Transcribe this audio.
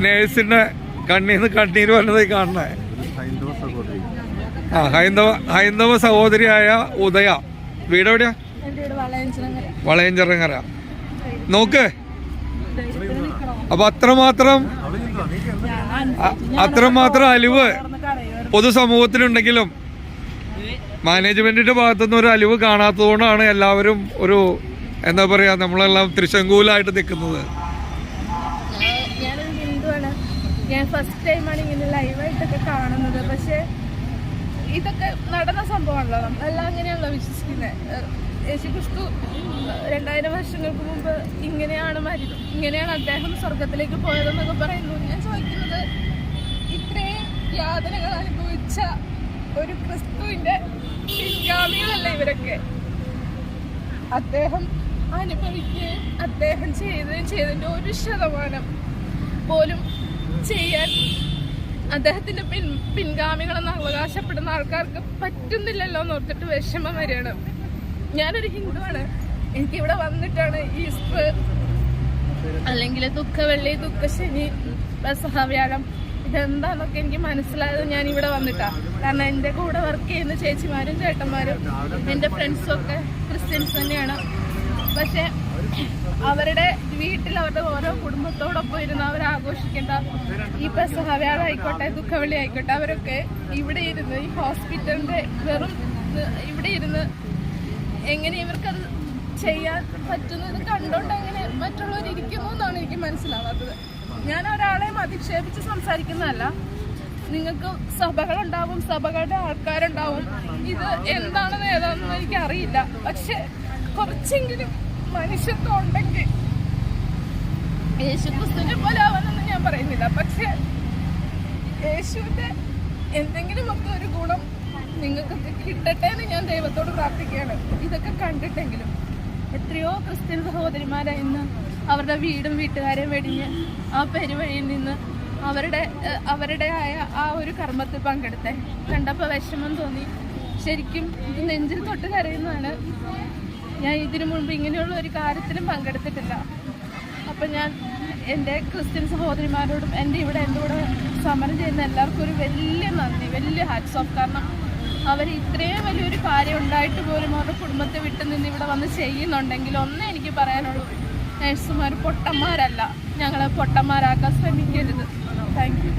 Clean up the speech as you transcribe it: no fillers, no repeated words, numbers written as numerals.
നേഴ്സിന്റെ കണ്ണീന്ന് കണ്ണീര് വന്നതായി കാണണേ. ഹൈന്ദവ സഹോദരിയായ ഉദയ. വീട് എവിടെയാ? വളയഞ്ചിറങ്ങര. നോക്ക്, അപ്പൊ അത്രമാത്രം അലിവ് പൊതുസമൂഹത്തിലുണ്ടെങ്കിലും മാനേജ്മെന്റിന്റെ ഭാഗത്തുനിന്ന് ഒരു അലിവ് കാണാത്തതുകൊണ്ടാണ് എല്ലാവരും ഒരു എന്താ പറയാ, നമ്മളെല്ലാം ത്രിശങ്കൂലായിട്ട് നിൽക്കുന്നത്. ഞാനൊരു ഹിന്ദുവാണ്. ഞാൻ ഫസ്റ്റ് ടൈമാണ് ഇങ്ങനെ ലൈവായിട്ടൊക്കെ കാണുന്നത്. പക്ഷെ ഇതൊക്കെ നടന്ന സംഭവമാണല്ലോ, നമ്മളെല്ലാം അങ്ങനെയാണല്ലോ വിശ്വസിക്കുന്നത്. യേശുക്രിസ്തു 2000 വർഷങ്ങൾക്ക് മുമ്പ് ഇങ്ങനെയാണ് അദ്ദേഹം സ്വർഗത്തിലേക്ക് പോയതെന്നൊക്കെ പറയുന്നു. ഞാൻ ചോദിക്കുന്നത്, ഇത്രയും യാതനകൾ അനുഭവിച്ച ഒരു ക്രിസ്തുവിന്റെ പിൻഗാമികളല്ല ഇവരൊക്കെ? അദ്ദേഹം അനുഭവിക്കുകയും അദ്ദേഹം ചെയ്തതിന്റെ 1% പോലും ചെയ്യാൻ അദ്ദേഹത്തിന്റെ പിൻഗാമികളെന്ന് അവകാശപ്പെടുന്ന ആൾക്കാർക്ക് പറ്റുന്നില്ലല്ലോ എന്ന് ഓർത്തിട്ട് വിഷമം വരികയാണ്. ഞാനൊരു ഹിന്ദുവാണ്. എനിക്കിവിടെ വന്നിട്ടാണ് ഈസ്റ്റർ അല്ലെങ്കിൽ ദുഃഖവെള്ളി, ദുഃഖശനി, പെസഹവ്യാഴം ഇതെന്താന്നൊക്കെ എനിക്ക് മനസ്സിലായത് ഞാൻ ഇവിടെ വന്നിട്ടാ. കാരണം എൻ്റെ കൂടെ വർക്ക് ചെയ്യുന്ന ചേച്ചിമാരും ചേട്ടന്മാരും എൻ്റെ ഫ്രണ്ട്സും ഒക്കെ ക്രിസ്ത്യൻസ് തന്നെയാണ്. പക്ഷെ അവരുടെ വീട്ടിൽ അവരുടെ ഓരോ കുടുംബത്തോടൊപ്പം ഇരുന്ന് അവർ ആഘോഷിക്കേണ്ട ഈ പെസഹവ്യാഴം ആയിക്കോട്ടെ, ദുഃഖവെള്ളി ആയിക്കോട്ടെ, അവരൊക്കെ ഇവിടെ ഇരുന്ന് ഈ ഹോസ്പിറ്റലിന്റെ ഇവിടെ ഇരുന്ന് എങ്ങനെ ഇവർക്കത് ചെയ്യാൻ പറ്റുന്നത് കണ്ടോണ്ട് എങ്ങനെ മറ്റുള്ളവർ ഇരിക്കുന്നു എന്നാണ് എനിക്ക് മനസ്സിലാവാത്തത്. ഞാൻ ഒരാളെയും അധിക്ഷേപിച്ച് സംസാരിക്കുന്നതല്ല. നിങ്ങൾക്ക് സഭകളുണ്ടാവും, സഭകളുടെ ആൾക്കാരുണ്ടാവും. ഇത് എന്താണെന്ന് ഏതാണെന്ന് എനിക്ക് അറിയില്ല. പക്ഷെ കുറച്ചെങ്കിലും മനുഷ്യത്വം ഉണ്ടെങ്കിൽ, യേശുക്രിസ്തുവിനെ പോലെ ആവാനൊന്നും ഞാൻ പറയുന്നില്ല, പക്ഷെ യേശുവിന്റെ എന്തെങ്കിലുമൊക്കെ ഒരു ഗുണം നിങ്ങൾക്കൊക്കെ കിട്ടട്ടെ എന്ന് ഞാൻ ദൈവത്തോട് പ്രാർത്ഥിക്കുകയാണ്. ഇതൊക്കെ കണ്ടിട്ടെങ്കിലും എത്രയോ ക്രിസ്ത്യൻ സഹോദരിമാരെ ഇന്ന് അവരുടെ വീടും വീട്ടുകാരെയും വെടിഞ്ഞ് ആ പെരുവഴിയിൽ നിന്ന് അവരുടെയായ ആ ഒരു കർമ്മത്തിൽ പങ്കെടുത്തേ കണ്ടപ്പോൾ വിഷമം തോന്നി. ശരിക്കും ഇത് നെഞ്ചിൽ തൊട്ട് കരയുന്നതാണ്. ഞാൻ ഇതിനു മുൻപ് ഇങ്ങനെയുള്ള ഒരു കാര്യത്തിലും പങ്കെടുത്തിട്ടില്ല. അപ്പം ഞാൻ എൻ്റെ ക്രിസ്ത്യൻ സഹോദരിമാരോടും എൻ്റെ കൂടെ സമരം ചെയ്യുന്ന എല്ലാവർക്കും ഒരു വലിയ നന്ദി, വലിയ ഹാറ്റ്സ് ഓഫ്. കാരണം അവർ ഇത്രയും വലിയൊരു കാര്യം ഉണ്ടായിട്ട് പോലും അവരുടെ കുടുംബത്തെ വിട്ട് നിന്ന് ഇവിടെ വന്ന് ചെയ്യുന്നുണ്ടെങ്കിൽ ഒന്നേ എനിക്ക് പറയാനുള്ളൂ, നഴ്സുമാർ പൊട്ടന്മാരല്ല. ഞങ്ങളെ പൊട്ടന്മാരാക്കാൻ ശ്രമിക്കരുത്. Thank you.